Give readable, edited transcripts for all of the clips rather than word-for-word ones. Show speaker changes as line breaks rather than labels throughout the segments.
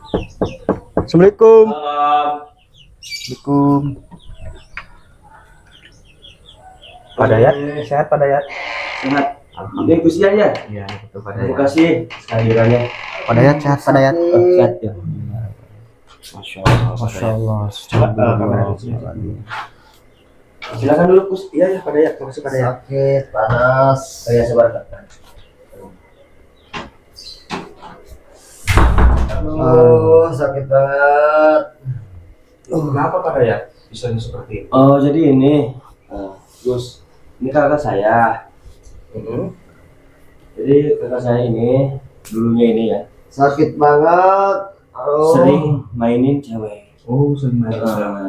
Assalamualaikum.
Assalamualaikum. Pak Dayat, sehat Pak Dayat?
Sehat. Ini Gusian ya?
Iya, betul Pak
Terima
Dayat.
kasih kehadirannya.
Pak Dayat sehat, Pak Dayat.
Sehat ya.
Masya Allah.
Masya Allah.
Coba kamera di sini.
Silakan dulu Gus. Iya ya Pak Dayat. Terima kasih Pak Dayat.
Sakit, panas.
Saya sabar Kak.
Aduh, sakit banget.
Kenapa Pak Dayat? Bisa seperti itu?
Oh jadi ini, Gus. Ini kakak saya. Jadi kakak saya ini dulunya ini ya
Sakit banget. Aduh.
sering mainin cewek.
Oh, sering main.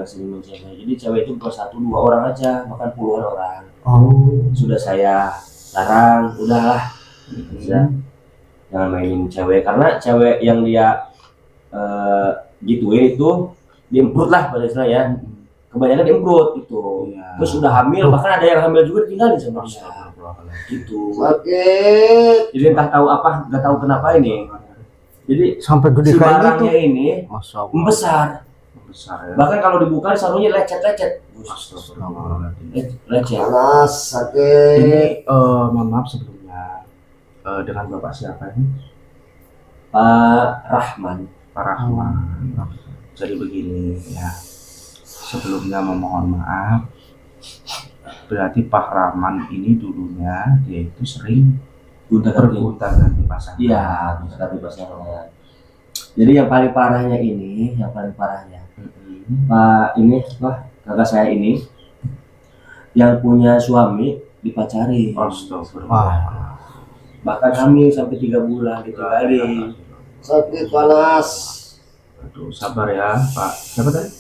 Sering main cewek. Jadi cewek itu bukan satu dua orang aja, bahkan puluhan orang.
Oh.
Sudah saya larang, udahlah, bisa jangan mainin cewek karena cewek yang dia gituin itu diemprut lah pada istilah ya. Kebanyakan diemprut itu.
Iya.
Terus udah hamil, bahkan ada yang hamil juga ditinggalin sama dia. Gitu.
Sakit.
Jadi entah tahu apa, nggak tahu kenapa ini. Jadi
Sampai gede
si
kayak gitu.
barangnya ini
Masya Allah.
membesar.
Besar ya.
Bahkan kalau dibuka sarungnya lecet-lecet.
Astagfirullahaladzim.
Lecet.
Panas, sakit.
Ini mohon maaf sebelumnya, dengan Bapak siapa ini?
Pak Rahman.
Pak Rahman. Jadi begini ya, sebelumnya memohon maaf. Berarti Pak Rahman ini dulunya dia itu sering
Gonta-ganti.
bergonta-ganti pasangan.
Iya, bisa tapi pasangan. Jadi yang paling parahnya ini, Pak ini, kakak saya ini yang punya suami dipacari.
Astagfirullah.
Bahkan hamil sampai 3 bulan ditinggalin.
Sakit, panas.
Aduh, sabar ya Pak. Siapa tadi?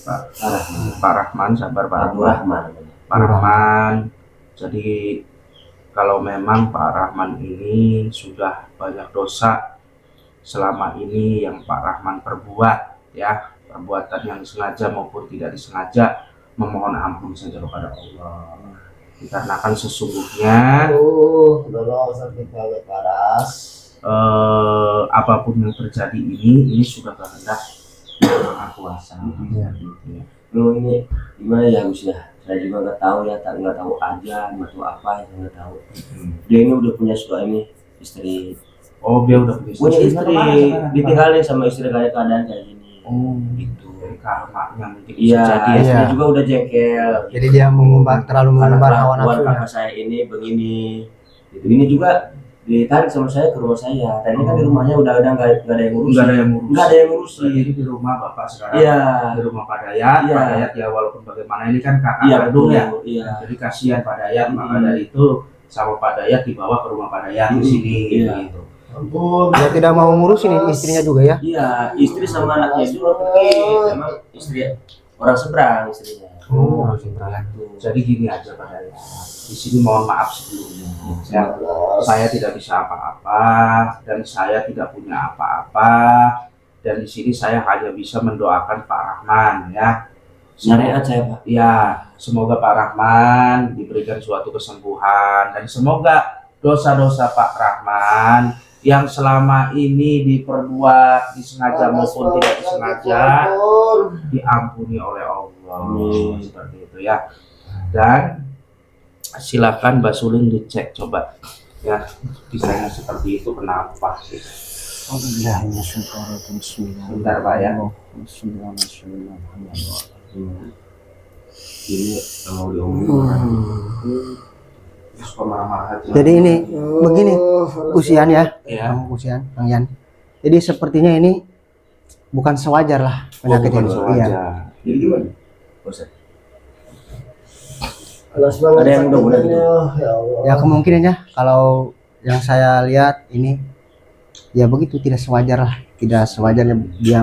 Pak Rahman, sabar Pak
Abu Rahman.
Pak Rahman. Jadi kalau memang Pak Rahman ini sudah banyak dosa selama ini yang Pak Rahman perbuat, ya, perbuatan yang sengaja maupun tidak disengaja, memohon ampun saja kepada Allah. Dikarenakan sesungguhnya
Aduh, sakit banget, panas.
apapun yang terjadi ini sudah kehendak Yang Maha Kuasa.
Iya.
Ya.
Lu ini gimana ya Gus ya? Saya juga nggak tahu ya, nggak tahu aja, nggak tahu apa, nggak tahu. Dia ini udah punya suami, istri.
Oh, dia udah punya
Punya istri,
Kemana sekarang, Pak?
ditinggalin sama istri kayak keadaan kayak gini.
Oh,
Gitu.
dari karmanya mungkin
Iya,
bisa jadi.
istri
Iya.
juga udah jengkel.
Jadi dia terlalu
Karena
mengumbar hawa
kelakuan
nafsunya.
kakak saya ini begini. Gitu. Ini juga ditarik sama saya ke rumah saya. Tadinya kan di rumahnya udah nggak ada yang ngurusin.
Nggak ada yang ngurus.
Nggak ada yang ngurusin.
Jadi di rumah Bapak sekarang.
Iya.
Di rumah Pak Dayat.
Iya.
Pak Dayat ya walaupun bagaimana ini kan kakak
Iya
kandung
betul
ya.
Iya.
Jadi kasihan Pak Dayat, maka
Hmm.
dari itu sama Pak Dayat dibawa ke rumah Pak Dayat di sini.
Iya.
Gitu.
Ampun.
Dia tidak mau ngurusin ini istrinya juga ya.
Iya, istri sama anaknya itu udah pergi. Memang istri orang seberang istrinya.
Oh, langsung berangkat.
Jadi gini aja Pak Dayat. Di sini mohon maaf sebelumnya. Ya, saya tidak bisa apa-apa dan saya tidak punya apa-apa. Dan di sini saya hanya bisa mendoakan Pak Rahman ya.
Syariat saya Pak.
Ya, semoga Pak Rahman diberikan suatu kesembuhan dan semoga dosa-dosa Pak Rahman yang selama ini diperbuat disengaja maupun tidak disengaja diampuni oleh Allah.
Amin.
Seperti itu ya. Dan silakan Mbak Sulin dicek coba ya desainnya seperti itu kenapa sih? Bentar Pak ya.
Ini kalau diomongin
Suka marah-marah aja.
Jadi ini begini usian ya,
Ya.
Bang Usian, Bang Yan. Jadi sepertinya ini bukan sewajar lah penyakit
bukan
ini.
sengaja.
Iya.
jadi gimana? Bosan.
Panas banget.
Ada yang mudah-mudahan
sakitnya, ya Allah.
Ya kemungkinannya kalau yang saya lihat ini ya begitu, tidak sewajar lah, tidak sewajarnya dia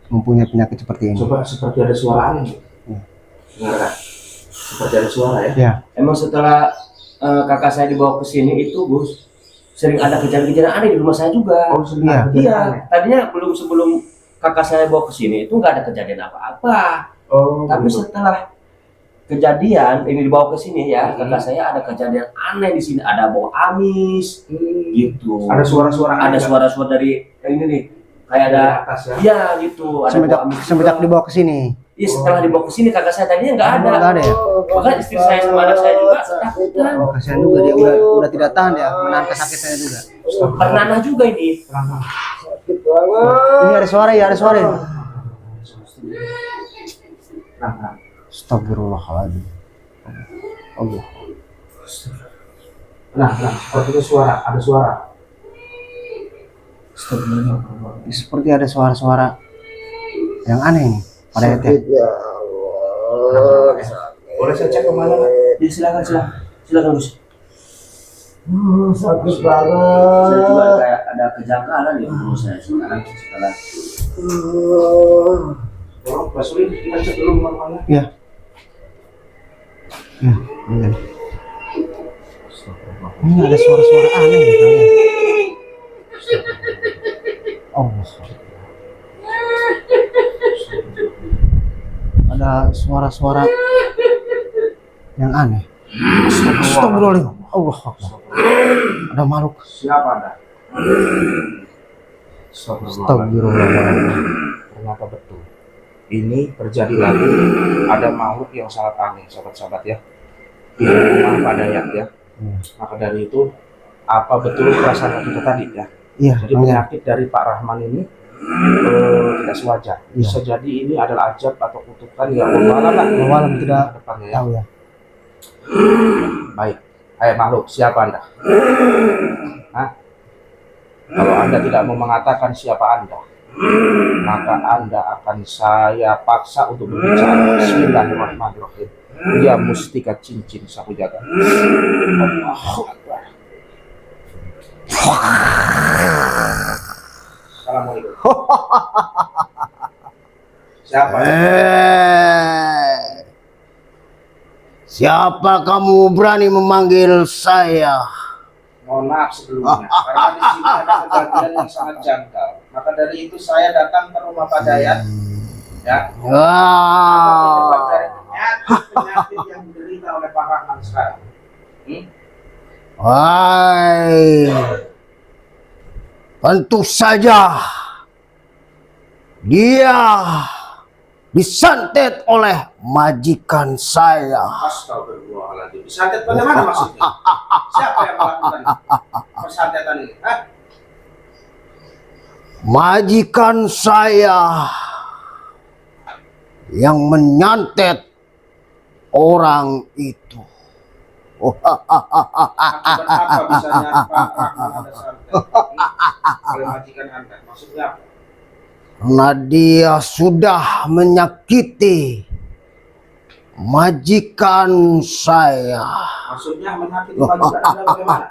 mempunyai penyakit seperti ini.
Coba seperti ada suara aneh.
Ya.
Dengar Kak? Seperti ada suara ya.
Ya.
Emang setelah kakak saya dibawa ke sini itu Gus, sering ada kejadian-kejadian aneh di rumah saya juga.
Oh, sebentar.
Iya, tadinya sebelum kakak saya bawa ke sini itu nggak ada kejadian apa-apa.
Oh,
Tapi
begitu.
setelah kejadian ini dibawa ke sini ya, kakak saya ada kejadian aneh di sini, ada bau amis gitu.
Ada suara-suara
Ada
aneh, Kak?
suara-suara dari ini nih, kayak ada
Dari atas ya.
iya gitu, ada
Semenjak
bau amis
semenjak
juga.
dibawa ke sini.
Iya, setelah dibawa ke sini kakak saya tadinya nggak ada.
Nggak ada ya?
Bahkan istri saya sama anak saya juga takutan.
Oh, kasihan juga dia udah tidak tahan ya menahan kesakitannya juga.
Bernanah juga ini.
Sakit banget.
Ini ada suara ya, ada suara ya.
Nah.
Astagfirullahaladzim. Allah.
Nah, seperti itu suara, ada suara.
Ini seperti ada suara-suara yang aneh nih pada
Sakit
ayatnya.
ya Allah.
Boleh saya cek kemana Pak?
Ya, silakan Gus.
Sakit
Saya juga
banget.
kayak ada kejanggalan ya menurut saya sekarang setelah
Tolong Pak Suli, kita cek dulu kemana-mana.
Ya. Ya, iya. Ini ada suara-suara aneh nih kayaknya. Allah. Ada suara-suara yang aneh. Astagfirullahaladzim. Allah Akbar. Ada makhluk.
Siapa Anda?
Astagfirullahaladzim.
Ternyata betul. Ini terjadi lagi, ada makhluk yang sangat aneh, sahabat-sahabat ya. Di rumah Pak Dayat ya. Maka dari itu, apa betul perasaan kita tadi ya?
Iya,
Jadi penyakit dari Pak Rahman ini tidak sewajar.
Iya.
Bisa jadi ini adalah ajab atau kutukan yang Allah
Walam tidak
depannya ya.
tahu ya.
Baik, hai makhluk, siapa Anda? Hah? Kalau Anda tidak mau mengatakan siapa Anda, maka Anda akan saya paksa untuk berbicara. Bismillahirrahmanirrahim. Dia mustika cincin sapu jagat. Allahu Akbar. Assalamualaikum. Siapa?
Siapa kamu berani memanggil saya?
Mohon maaf sebelumnya, karena di sini ada kejadian yang sangat janggal. Maka dari itu saya datang ke rumah Pak Dayat, ya. Penyebab dari penyakit yang diderita oleh Pak Rahman sekarang.
Hai, tentu saja dia disantet oleh majikan saya.
Astagfirullahaladzim. Disantet bagaimana maksudnya? Siapa yang melakukan persantetan ini? Hah?
Majikan saya yang menyantet orang itu.
Akibat apa bisanya Pak Rahman ada santet? Oleh majikan Anda. Maksudnya apa?
Karena dia sudah menyakiti majikan saya.
Maksudnya menyakiti majikan Anda bagaimana?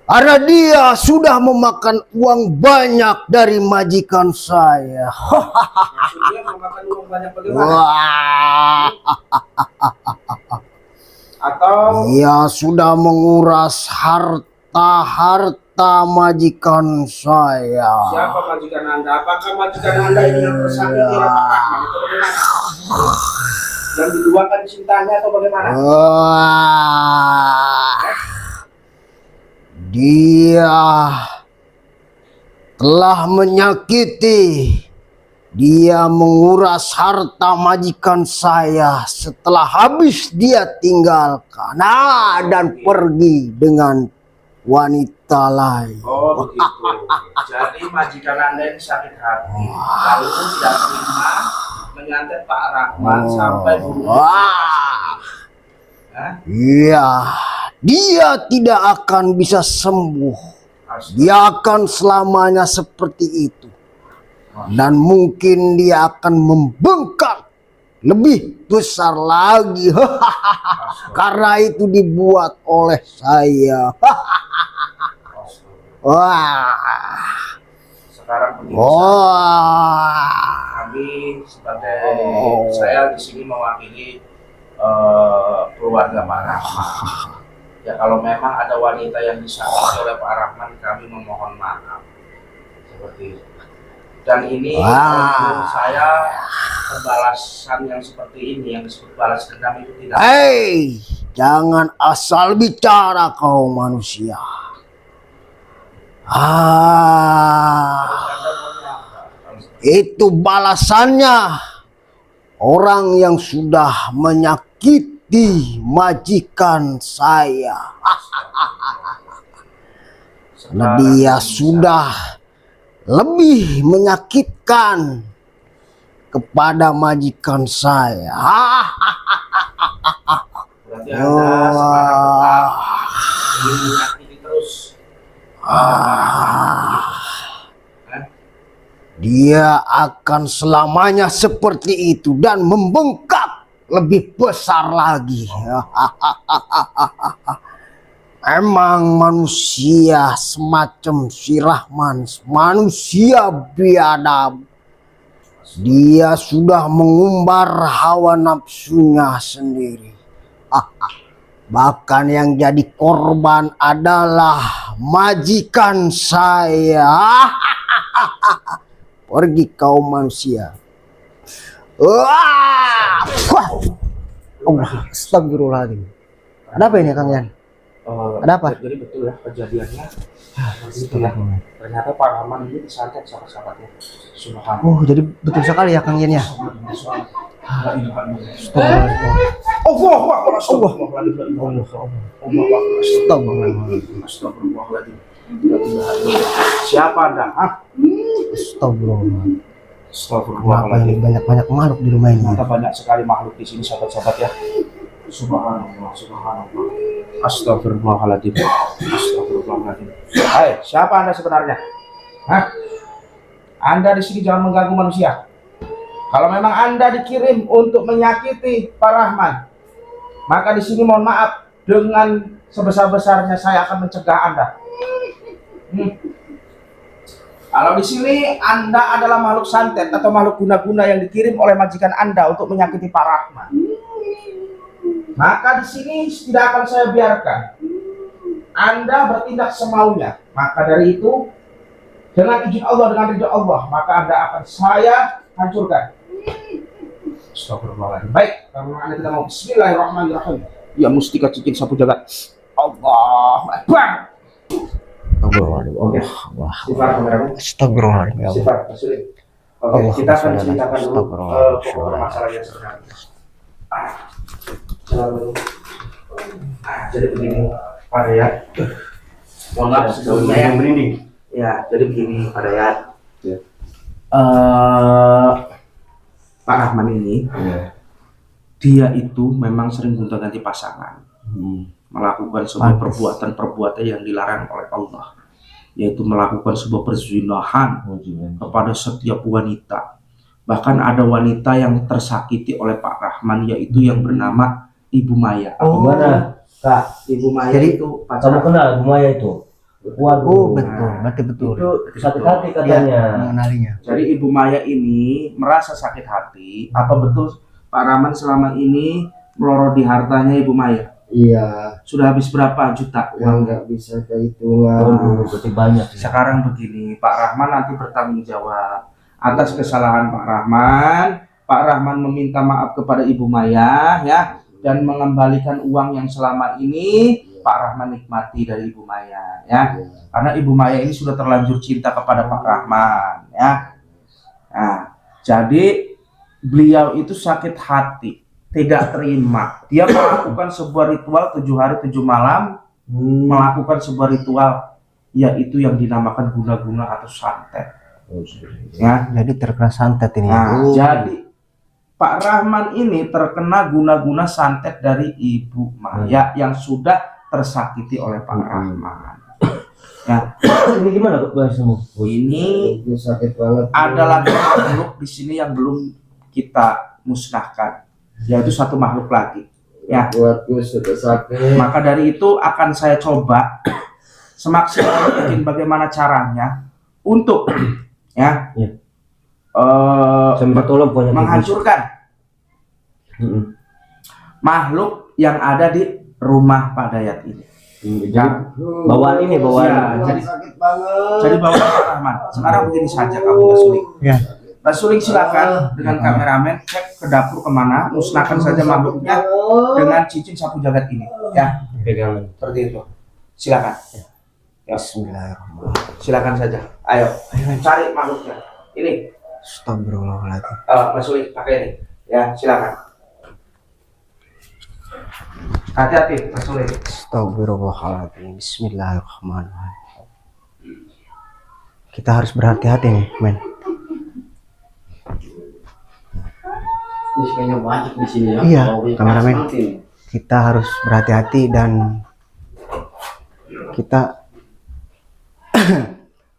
Karena dia sudah memakan uang banyak dari majikan saya.
Maksudnya memakan uang banyak bagaimana?
Wah,
Atau
dia sudah menguras harta majikan saya.
siapa majikan Anda? Apakah majikan Anda ini yang tersakiti oleh Pak Rahman atau bagaimana? Dan diduakan cintanya atau bagaimana?
Wah, dia telah menyakiti. Dia menguras harta majikan saya setelah habis dia tinggalkan dan pergi dengan wanita lain.
Oh begitu. Jadi majikan Anda ini sakit hati. Lalu tidak terima menyantet Pak Rahman sampai bunuh.
Wah,
Hah?
iya, dia tidak akan bisa sembuh. Dia akan selamanya seperti itu. Dan mungkin dia akan membengkak lebih besar lagi. Karena itu dibuat oleh saya. Wah.
Sekarang begini, kami sebagai saya di sini mewakili keluarga Pak Rahman. Ya kalau memang ada wanita yang disakiti oleh Pak Rahman, kami memohon maaf. Seperti itu. Dan ini menurut saya pembalasan yang seperti ini, yang disebut balas dendam itu tidak.
Jangan asal bicara kau manusia. Itu balasannya orang yang sudah menyakiti majikan saya. Karena dia sudah lebih menyakitkan kepada majikan saya.
Berarti Anda sekarang tetap ingin menyakiti terus.
Dia akan selamanya seperti itu dan membengkak lebih besar lagi. Emang manusia semacam si Rahman, manusia biadab. Dia sudah mengumbar hawa nafsunya sendiri. Bahkan yang jadi korban adalah majikan saya. Pergi kaum manusia. Wah! Astagfirullahaladzim. Ada apa ini Kang Yan? Ada apa?
Jadi betul ya kejadiannya. Itu ya. Ternyata Pak Rahman ini disantet sama sahabatnya. Subhanallah.
Oh, jadi betul sekali ya Kang Yan ya.
Astagfirullahaladzim. Siapa Anda?
Astagfirullah. Kenapa
Astagfirullahaladzim.
ini banyak-banyak makhluk di rumah ini?
Ternyata banyak sekali makhluk di sini sahabat-sahabat ya. Subhanallah, subhanallah. Astagfirullahaladzim. Astagfirullahaladzim. Hai, siapa Anda sebenarnya? Hah? Anda di sini jangan mengganggu manusia. Kalau memang Anda dikirim untuk menyakiti Pak Rahman, maka di sini mohon maaf, dengan sebesar-besarnya saya akan mencegah Anda. Kalau di sini Anda adalah makhluk santet atau makhluk guna-guna yang dikirim oleh majikan Anda untuk menyakiti Pak Rahman, maka di sini tidak akan saya biarkan Anda bertindak semaunya. Maka dari itu, dengan izin Allah, dengan ridho Allah, maka Anda akan saya hancurkan. Astagfirullahaladzim. Baik, karena Anda tidak mau, bismillahirrahmanirrahim. Ya mustika cincin sapu jagat. Allahu Akbar. Oke, sifat kameramen.
Astagfirullahaladzim.
Sifat, Rasulullah. Oke, kita akan ceritakan dulu pokok masalahnya sebenarnya. Jadi begini, Pak Dayat. Mohon maaf sebelumnya ya. Ya, jadi begini, Pak Dayat. Pak Rahman ini, dia itu memang sering gonta-ganti pasangan, melakukan sebuah perbuatan yang dilarang oleh Allah, yaitu melakukan sebuah perzinahan kepada setiap wanita. Bahkan ada wanita yang tersakiti oleh Pak Rahman, yaitu yang bernama Ibu Maya.
Mana Kak?
Ibu Maya
Jadi,
itu
Kamu
pacar.
kenal Bu Maya itu?
Oh,
Waduh,
betul, berarti betul.
itu sakit hati
Ya,
katanya.
mengenalinya.
Jadi Ibu Maya ini merasa sakit hati. Apa betul Pak Rahman selama ini meloroti hartanya Ibu Maya?
Iya,
Sudah habis berapa juta
yang
uang?
nggak bisa kehitungan.
Waduh, berarti banyak.
Sekarang begini, Pak Rahman nanti bertanggung jawab atas kesalahan Pak Rahman. Pak Rahman meminta maaf kepada Ibu Maya ya, dan mengembalikan uang yang selama ini Pak Rahman nikmati dari Ibu Maya ya. Karena Ibu Maya ini sudah terlanjur cinta kepada Pak Rahman ya. Nah, jadi beliau itu sakit hati, tidak terima. Dia melakukan sebuah ritual 7 hari 7 malam, melakukan sebuah ritual yaitu yang dinamakan guna-guna atau santet. Ya,
Jadi terkena santet ini.
nah, jadi Pak Rahman ini terkena guna-guna santet dari Ibu Maya yang sudah tersakiti oleh Pak Rahman. Ya,
Ini gimana Kak bahasmu?
ini
Itu sakit banget.
ada lagi makhluk di sini yang belum kita musnahkan, yaitu satu makhluk lagi. Ya,
Buatku sudah sakit.
maka dari itu akan saya coba semaksimal mungkin bagaimana caranya untuk ya,
Iya. Sampai tolong pokoknya.
menghancurkan makhluk yang ada di rumah Pak Dayat ini.
Jadi bawaan ini bawaan.
Ya, jadi
sakit banget.
jadi bawa Pak Rahman. Sekarang begini saja kamu Rasuling.
Ya.
Rasuling silakan dengan kameramen cek ke dapur kemana, musnahkan saja makhluknya dengan cincin sapu jagat ini. Ya,
Pegangan.
seperti itu. Silakan.
Bismillahirrahmanirrahim.
Silakan saja. Ayo, cari makhluknya. Ini,
Astagfirullahaladzim.
Mas Uli pakai ini. Ya, silakan. Hati-hati, Mas Uli.
Astagfirullahaladzim. Bismillahirrahmanirrahim. Kita harus berhati-hati nih, men.
Ini kayaknya banyak di sini ya.
Iya,
Kalau ini
kameramen.
keras banget ini.
Kita harus berhati-hati dan kita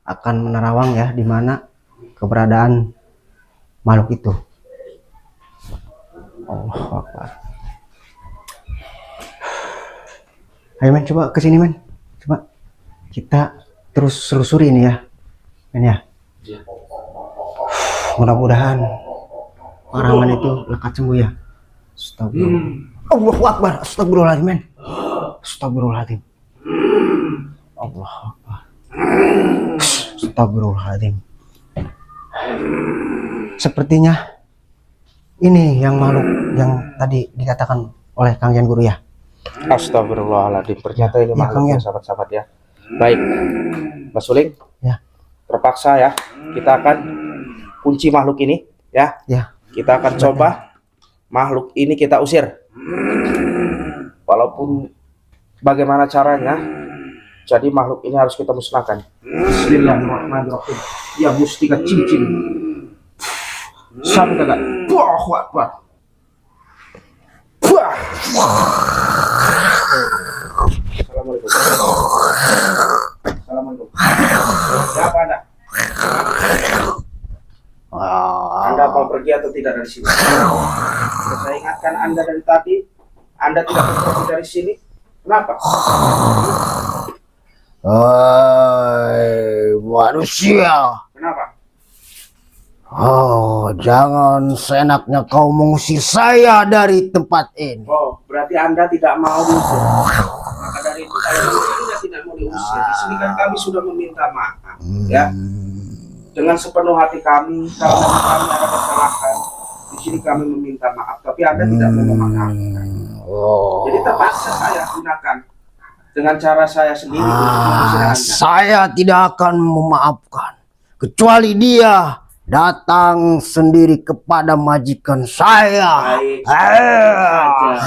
akan menerawang ya di mana keberadaan makhluk itu. Allahu Akbar. Ayo men, coba kesini men, coba kita terus selusuri ini ya, men ya. Mudah-mudahan Pak Rahman itu lekas sembuh ya. Astagfirullah. Allahu Akbar. Astagfirullahaladzim men. Astagfirullahaladzim. Allahu Akbar. Astagfirullahaladzim. Sepertinya ini yang makhluk yang tadi dikatakan oleh Kang Yan Guru ya.
Astagfirullahaladzim. Ternyata ini
Ya,
makhluknya
Kang Yan.
sahabat-sahabat ya. Baik, Mas Suling.
Ya.
Terpaksa ya, kita akan kunci makhluk ini ya.
Ya.
Kita akan coba makhluk ini kita usir. Walaupun bagaimana caranya, jadi makhluk ini harus kita musnahkan. Bismillahirrahmanirrahim. Ya mustika cincin. Sampai kagak. Allahu Akbar. Wah. Assalamualaikum. Assalamualaikum. Siapa Anda? Anda mau pergi atau tidak dari sini? Saya ingatkan Anda dari tadi, Anda tidak mau pergi dari sini. Kenapa?
Hai manusia.
Kenapa?
Oh, jangan seenaknya kau mengusir saya dari tempat ini.
Oh, berarti Anda tidak mau diusir. Maka dari itu kalau Anda tidak mau diusir, di sini kan kami sudah meminta maaf, ya. Dengan sepenuh hati kami, kalau kami ada kesalahan, di sini kami meminta maaf, tapi Anda tidak mau memaafkan.
Oh.
Jadi terpaksa saya gunakan dengan cara saya sendiri untuk mengusir Anda.
Saya tidak akan memaafkan kecuali dia datang sendiri kepada majikan saya.
Baik, saja.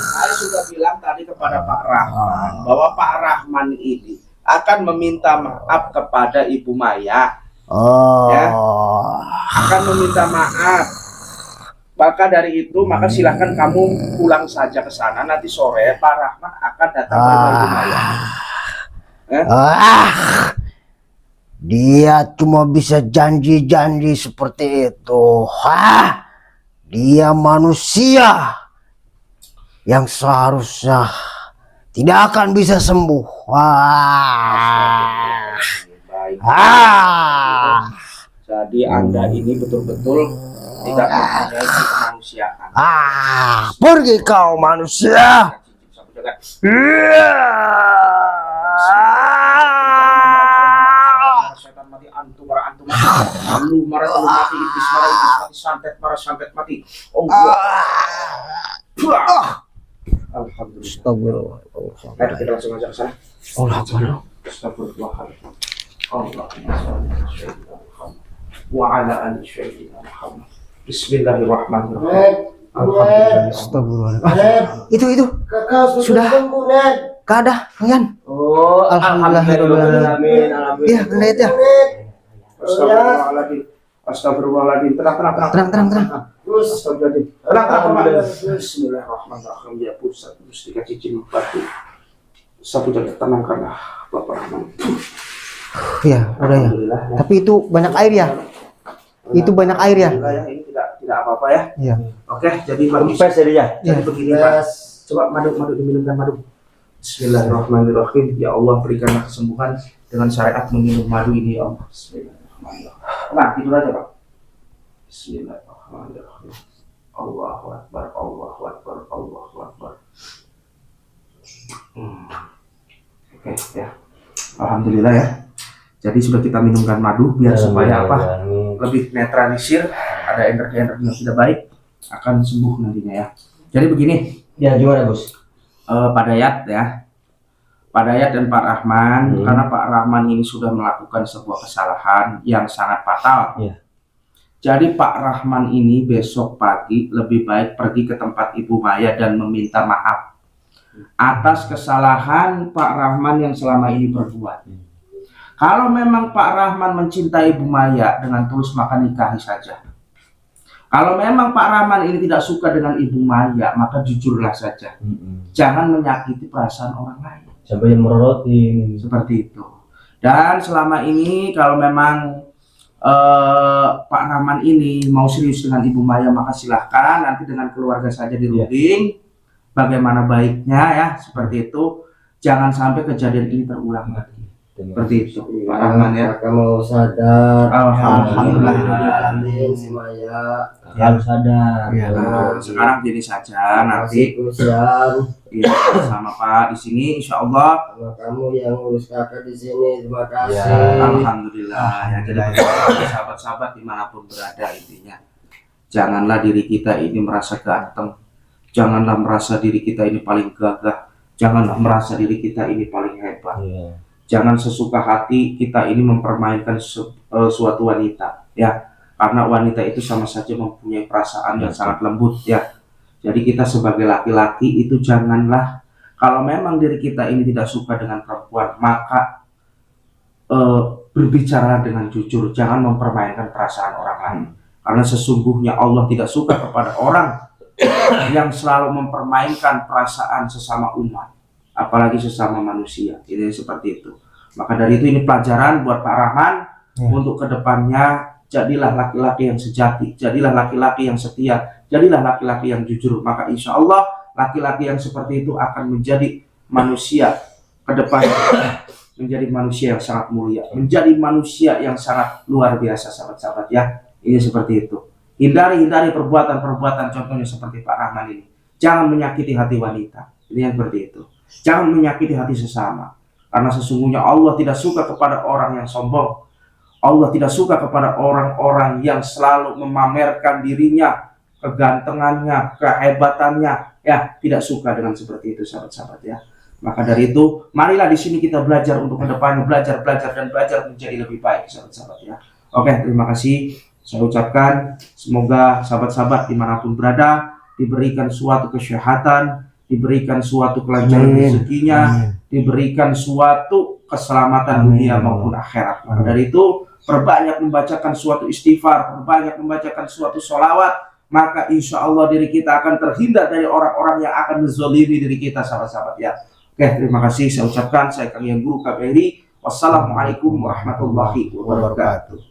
Saya sudah bilang tadi kepada Pak Rahman bahwa Pak Rahman ini akan meminta maaf kepada Ibu Maya,
Oh.
Ya. akan meminta maaf. Maka dari itu, maka silahkan kamu pulang saja ke sana. Nanti sore Pak Rahman akan datang ke rumah Ibu Maya.
Dia cuma bisa janji-janji seperti itu. Dia manusia yang seharusnya tidak akan bisa sembuh.
Baik. Jadi Anda ini betul-betul tidak mempunyai kemanusiaan.
Pergi kau manusia.
Setan mati, antum marah mati, iblis mati, santet mati. Oh Alhamdulillah. Ayo kita langsung aja ke sana. Astagfirullahaladzim. Wa ala ali sayyidina Muhammad. Bismillahirrahmanirrahim.
Astagfirullahaladzim. Itu
Kakak
sudah
sembuh, Nen.
gak ada, Yan.
Oh,
Alhamdulillahirrahmanirrahim. Iya, lihat ya.
Astagfirullahaladzim. Astagfirullahaladzim. Tenang.
Terus.
Astagfirullahaladzim. Tenang. Bismillahirrahmanirrahim. Ya pusat mustika cincin batu. Sapu jaga, tenangkanlah Bapak Rahman.
Iya, udah ya.
Alhamdulillah.
Tapi itu banyak air ya. Itu banyak air ya.
Alhamdulillah ya, ini tidak apa-apa ya.
Iya.
Oke, jadi madu.
Kempes jadi ya.
Jadi begini Pak. Coba madu diminumkan madu. Bismillahirrahmanirrahim. Ya Allah, berikanlah kesembuhan dengan syariat meminum madu ini ya Allah. Bismillahirrahmanirrahim. Nah, tidur aja Pak. Bismillahirrahmanirrahim. Allahu Akbar, Allahu Akbar, Allahu Akbar. Oke ya. Alhamdulillah ya. Jadi sudah kita minumkan madu biar supaya apa? Lebih netralisir, ada energi-energi yang sudah baik akan sembuh nantinya ya. Jadi begini,
Ya gimana Gus?
Pak Dayat ya, Pak Dayat dan Pak Rahman, karena Pak Rahman ini sudah melakukan sebuah kesalahan yang sangat fatal.
Iya.
Jadi Pak Rahman ini besok pagi lebih baik pergi ke tempat Ibu Maya dan meminta maaf atas kesalahan Pak Rahman yang selama ini berbuat. Kalau memang Pak Rahman mencintai Ibu Maya, dengan tulus maka nikahi saja. Kalau memang Pak Rahman ini tidak suka dengan Ibu Maya, maka jujurlah saja. Jangan menyakiti perasaan orang lain.
Sampai yang merorotin.
Seperti itu. Dan selama ini kalau memang Pak Rahman ini mau serius dengan Ibu Maya, maka silahkan nanti dengan keluarga saja dirunding bagaimana baiknya ya, seperti itu. Jangan sampai kejadian ini terulang lagi. Seperti itu Pak Rahman ya.
Kakak mau sadar.
Alhamdulillah.
Si Maya.
Harus sadar.
Iya.
Nah, sekarang gini saja nanti
Kasihan
ya, sama Pak di sini insya Allah.
sama kamu yang ngurus kakak di sini. Terima kasih.
Alhamdulillah ya. Jadi sahabat-sahabat dimanapun berada, intinya janganlah diri kita ini merasa ganteng, janganlah merasa diri kita ini paling gagah, janganlah merasa diri kita ini paling hebat. Jangan sesuka hati kita ini mempermainkan suatu wanita ya, karena wanita itu sama saja mempunyai perasaan yang sangat lembut ya. Jadi kita sebagai laki-laki itu janganlah, kalau memang diri kita ini tidak suka dengan perempuan, maka berbicara dengan jujur, jangan mempermainkan perasaan orang lain. Karena sesungguhnya Allah tidak suka kepada orang yang selalu mempermainkan perasaan sesama umat, apalagi sesama manusia. Ini seperti itu. Maka dari itu ini pelajaran buat Pak Rahman untuk kedepannya. Jadilah laki-laki yang sejati, jadilah laki-laki yang setia, jadilah laki-laki yang jujur. Maka insya Allah laki-laki yang seperti itu akan menjadi manusia ke depan, menjadi manusia yang sangat mulia, menjadi manusia yang sangat luar biasa, sahabat-sahabat ya. Ini seperti itu. Hindari perbuatan-perbuatan contohnya seperti Pak Rahman ini. Jangan menyakiti hati wanita. Ini yang seperti itu. Jangan menyakiti hati sesama. Karena sesungguhnya Allah tidak suka kepada orang yang sombong. Allah tidak suka kepada orang-orang yang selalu memamerkan dirinya, kegantengannya, kehebatannya, ya, tidak suka dengan seperti itu, sahabat-sahabat ya. Maka dari itu, marilah di sini kita belajar untuk kedepannya, belajar menjadi lebih baik, sahabat-sahabat ya. Oke, terima kasih. Saya ucapkan semoga sahabat-sahabat dimanapun berada diberikan suatu kesehatan, diberikan suatu kelancaran rezekinya, diberikan suatu keselamatan dunia maupun akhirat. Maka dari itu, perbanyak membacakan suatu istighfar, perbanyak membacakan suatu sholawat, maka insya Allah diri kita akan terhindar dari orang-orang yang akan menzalimi diri kita, sahabat-sahabat ya. Oke, terima kasih saya ucapkan. Saya Kang Yang Guru KBRI. Wassalamualaikum warahmatullahi wabarakatuh.